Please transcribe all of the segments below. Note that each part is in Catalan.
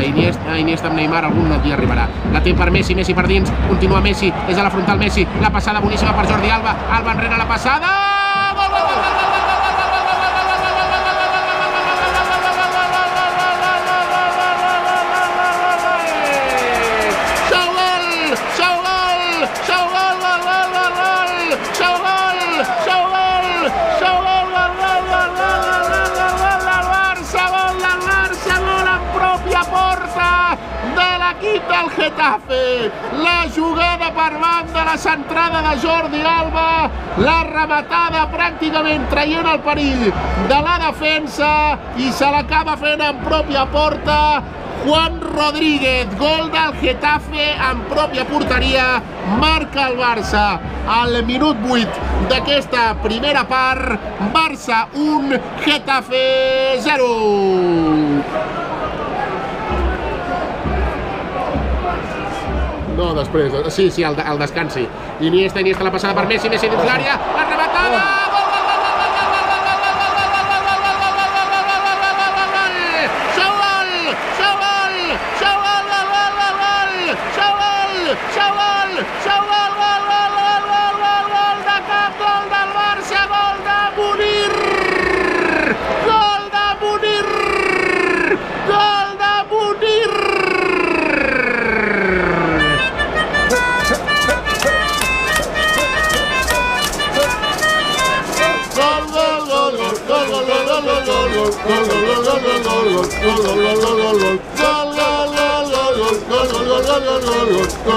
Iniesta amb Neymar, algun dia arribarà. La té per Messi, Messi per dins, continua Messi, és a la frontal Messi, la passada boníssima per Jordi Alba, Alba enrere la passada, gol, gol, gol, gol, del Getafe, la jugada per banda, la centrada de Jordi Alba, la rematada pràcticament traient el perill de la defensa i se l'acaba fent en pròpia porta Juan Rodríguez. Gol del Getafe en pròpia porteria, marca el Barça al minut 8 d'aquesta primera part. Barça 1, Getafe 0. No, després, sí, al descans, sí. Iniesta la passada per Messi, Messi dins l'àrea, la rematada, gol,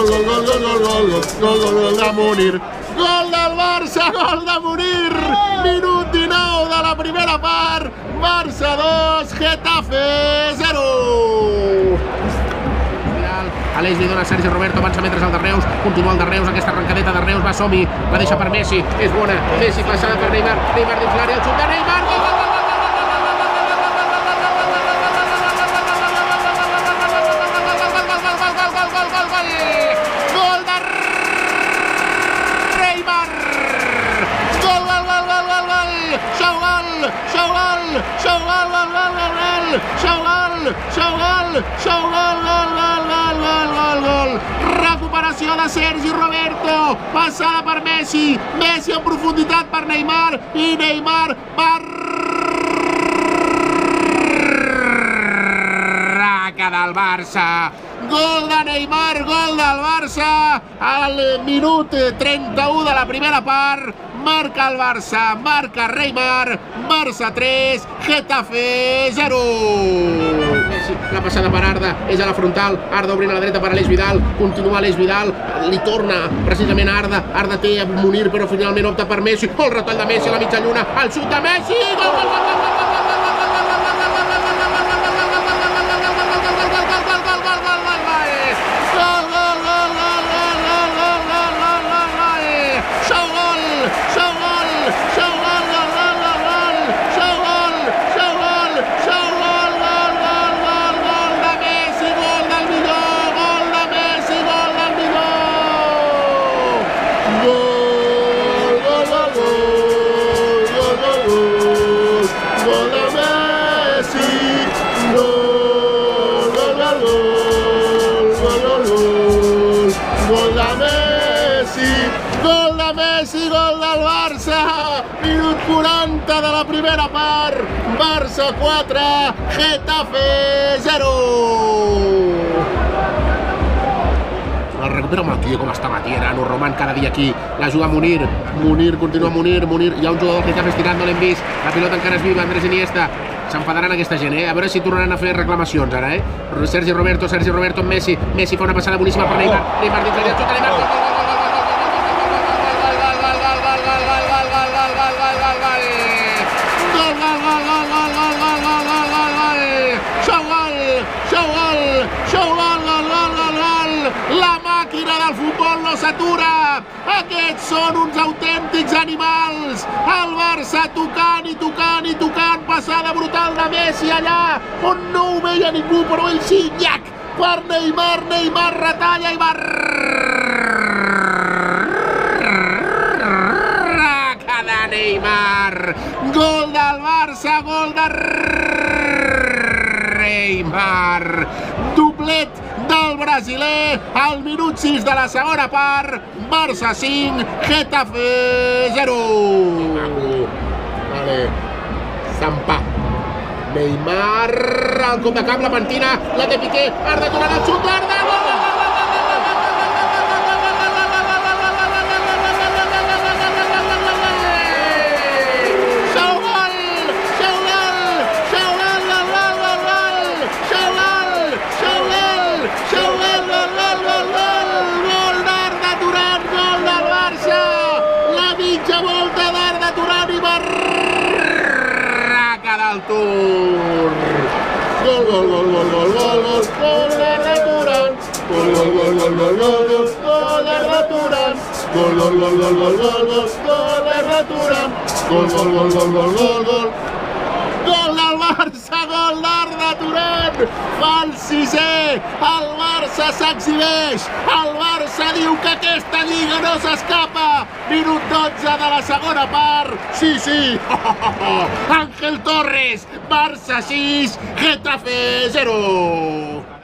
gol, gol, gol, gol, gol, gol, gol, gol de Munir, gol del Barça, gol de Munir, minut 19 de la primera part, Barça 2, Getafe 0. Aleix li dona a Sergi Roberto, avança metres al de Reus, continua el de Reus, aquesta arrencadeta de Reus, va Somi, la deixa per Messi, és bona, Messi passada per Neymar, Neymar dins l'àrea, el xut de Neymar, gol, gol, gol, recuperació de Sergi Roberto, passada per Messi, Messi en profunditat per Neymar i Neymar barraca del Barça. Gol de Neymar, gol del Barça al minut 31 de la primera part. Marca el Barça, marca Neymar, Barça 3, Getafe 0. La passada per Arda, és a la frontal, Arda obrint a la dreta per Aleix Vidal, continua Aleix Vidal, li torna precisament a Arda, Arda té a Munir però finalment opta per Messi, el retall de Messi a la mitja lluna, el xut de Messi, gol, gol, gol, gol, gol, gol, gol, gol, gol, gol del Barça, minut 40 de la primera part, Barça 4, Getafe 0. El recupera amb el tio, com està Matías, no roman cada dia aquí, l'ajuda Munir, continua Munir, hi ha un jugador que Getafe estirant, no l'hem vist, la pilota encara és viva, Andrés Iniesta, s'enfadaran aquesta gent, a veure si tornaran a fer reclamacions ara, Sergi Roberto amb Messi, Messi fa una passada boníssima per Neymar, Neymar dins l'àrea, xuta Neymar, gol, la màquina del futbol no s'atura, aquests són uns autèntics animals, el Barça tocant i tocant i tocant, passada brutal de Messi allà on no ho veia ningú, però ell sí, nyac, per Neymar, Neymar retalla i barraca de Neymar, gol del Barça, gol de Neymar. Doblet del brasiler al minut 6 de la segona part. Barça 5, Getafe 0. Vale. Zampà. Neymar, al cop de camp, la pentina, la té Piqué, Arda Turan, el xut d'Arda, gol! Del Tour. Gol, gol, gol, gol, gol, gol, gol, gol d'Arda Turan. Gol, gol, gol, gol, gol, gol, gol, gol d'Arda Turan. Gol, gol, gol, gol, gol, gol, gol, gol d'Arda Turan. Gol, gol, gol, gol, gol, gol, gol. Gol del Barça, gol d'Arda Turan. Fa el 6è, el Barça s'exhibeix. El Barça diu que aquesta lliga no s'escapa. Minut 12 de la segona part. Sí, sí. Ángel Torres, Barça 6, Getafe 0.